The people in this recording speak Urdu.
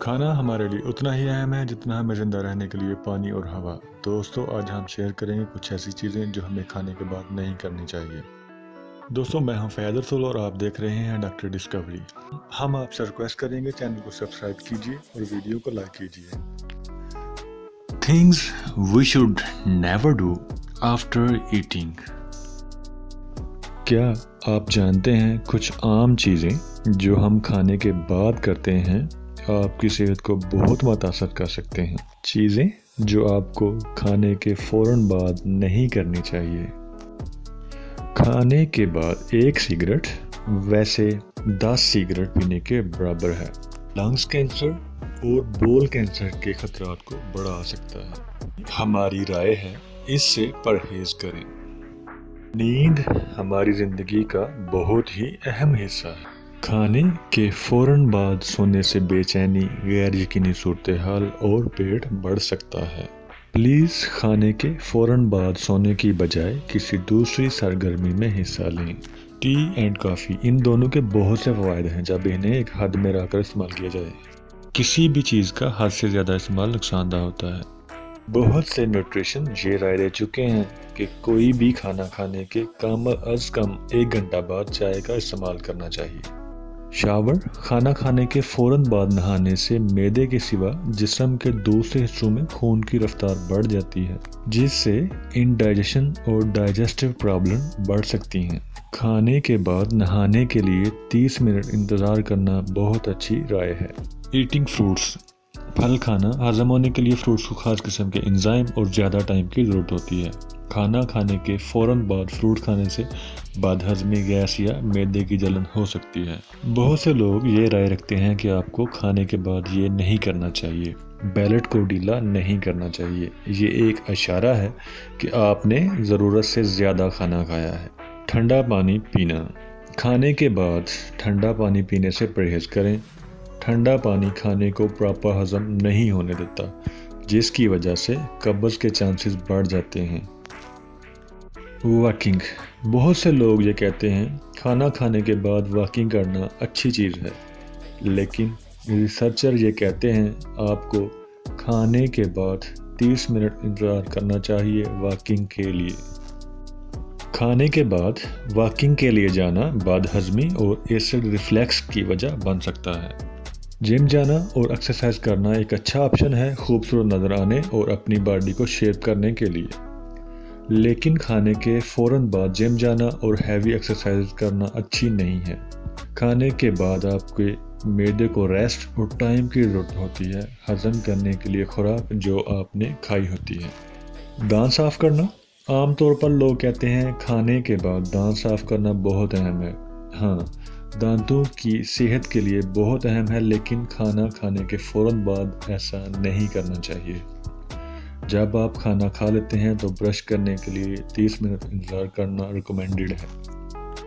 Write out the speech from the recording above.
کھانا ہمارے لیے اتنا ہی اہم ہے جتنا ہمیں زندہ رہنے کے لیے پانی اور ہوا۔ دوستو، آج ہم شیئر کریں گے کچھ ایسی چیزیں جو ہمیں کھانے کے بعد نہیں کرنی چاہیے۔ دوستو، میں ہوں فیاض رسول اور آپ دیکھ رہے ہیں ڈاکٹر ڈسکوری۔ ہم آپ سے ریکویسٹ کریں گے چینل کو سبسکرائب کیجیے اور ویڈیو کو لائک کیجیے۔ Things we should never do after eating۔ کیا آپ جانتے ہیں کچھ عام چیزیں جو ہم کھانے کے بعد کرتے ہیں آپ کی صحت کو بہت متاثر کر سکتے ہیں؟ چیزیں جو آپ کو کھانے کے فوراً بعد نہیں کرنی چاہیے۔ کھانے کے بعد 1 سگریٹ ویسے 10 سگریٹ پینے کے برابر ہے۔ لنگز کینسر اور بول کینسر کے خطرات کو بڑھا سکتا ہے۔ ہماری رائے ہے اس سے پرہیز کریں۔ نیند ہماری زندگی کا بہت ہی اہم حصہ ہے۔ کھانے کے فوراً بعد سونے سے بے چینی، غیر یقینی صورتحال اور پیٹ بڑھ سکتا ہے۔ پلیز کھانے کے فوراً بعد سونے کی بجائے کسی دوسری سرگرمی میں حصہ لیں۔ ٹی اینڈ کافی، ان دونوں کے بہت سے فوائد ہیں جب انہیں ایک حد میں رہ کر استعمال کیا جائے۔ کسی بھی چیز کا حد سے زیادہ استعمال نقصان دہ ہوتا ہے۔ بہت سے نیوٹریشن یہ رائے دے چکے ہیں کہ کوئی بھی کھانا کھانے کے کم از کم 1 گھنٹہ بعد چائے کا استعمال کرنا چاہیے۔ شاور، کھانا کھانے کے فوراً بعد نہانے سے معدے کے سوا جسم کے دوسرے حصوں میں خون کی رفتار بڑھ جاتی ہے، جس سے انڈائجیشن اور ڈائجسٹو پرابلم بڑھ سکتی ہیں۔ کھانے کے بعد نہانے کے لیے 30 منٹ انتظار کرنا بہت اچھی رائے ہے۔ ایٹنگ فروٹس، پھل کھانا۔ ہضم ہونے کے لیے فروٹس کو خاص قسم کے انزائم اور زیادہ ٹائم کی ضرورت ہوتی ہے۔ کھانا کھانے کے فوراً بعد فروٹ کھانے سے بد ہضمی، گیس یا معدے کی جلن ہو سکتی ہے۔ بہت سے لوگ یہ رائے رکھتے ہیں کہ آپ کو کھانے کے بعد یہ نہیں کرنا چاہیے۔ بیلٹ کو ڈھیلا نہیں کرنا چاہیے۔ یہ ایک اشارہ ہے کہ آپ نے ضرورت سے زیادہ کھانا کھایا ہے۔ ٹھنڈا پانی پینا۔ کھانے کے بعد ٹھنڈا پانی پینے سے پرہیز کریں۔ ٹھنڈا پانی کھانے کو پراپر ہضم نہیں ہونے دیتا، جس کی وجہ سے قبض کے چانسز بڑھ جاتے ہیں۔ واکنگ۔ بہت سے لوگ یہ کہتے ہیں کھانا کھانے کے بعد واکنگ کرنا اچھی چیز ہے، لیکن ریسرچر یہ کہتے ہیں آپ کو کھانے کے بعد 30 منٹ انتظار کرنا چاہیے واکنگ کے لیے۔ کھانے کے بعد واکنگ کے لیے جانا بد ہضمی اور ایسڈ ریفلیکس کی وجہ بن سکتا ہے۔ جم جانا اور ایکسرسائز کرنا ایک اچھا آپشن ہے خوبصورت نظر آنے اور اپنی باڈی کو شیپ کرنے کے لیے، لیکن کھانے کے فوراً بعد جم جانا اور ہیوی ایکسرسائز کرنا اچھی نہیں ہے۔ کھانے کے بعد آپ کے معدے کو ریسٹ اور ٹائم کی ضرورت ہوتی ہے ہضم کرنے کے لیے خوراک جو آپ نے کھائی ہوتی ہے۔ دانت صاف کرنا۔ عام طور پر لوگ کہتے ہیں کھانے کے بعد دانت صاف کرنا بہت اہم ہے۔ ہاں، دانتوں کی صحت کے لیے بہت اہم ہے، لیکن کھانا کھانے کے فوراً بعد ایسا نہیں کرنا چاہیے۔ جب آپ کھانا کھا لیتے ہیں تو برش کرنے کے لیے 30 منٹ انتظار کرنا ریکمینڈڈ ہے۔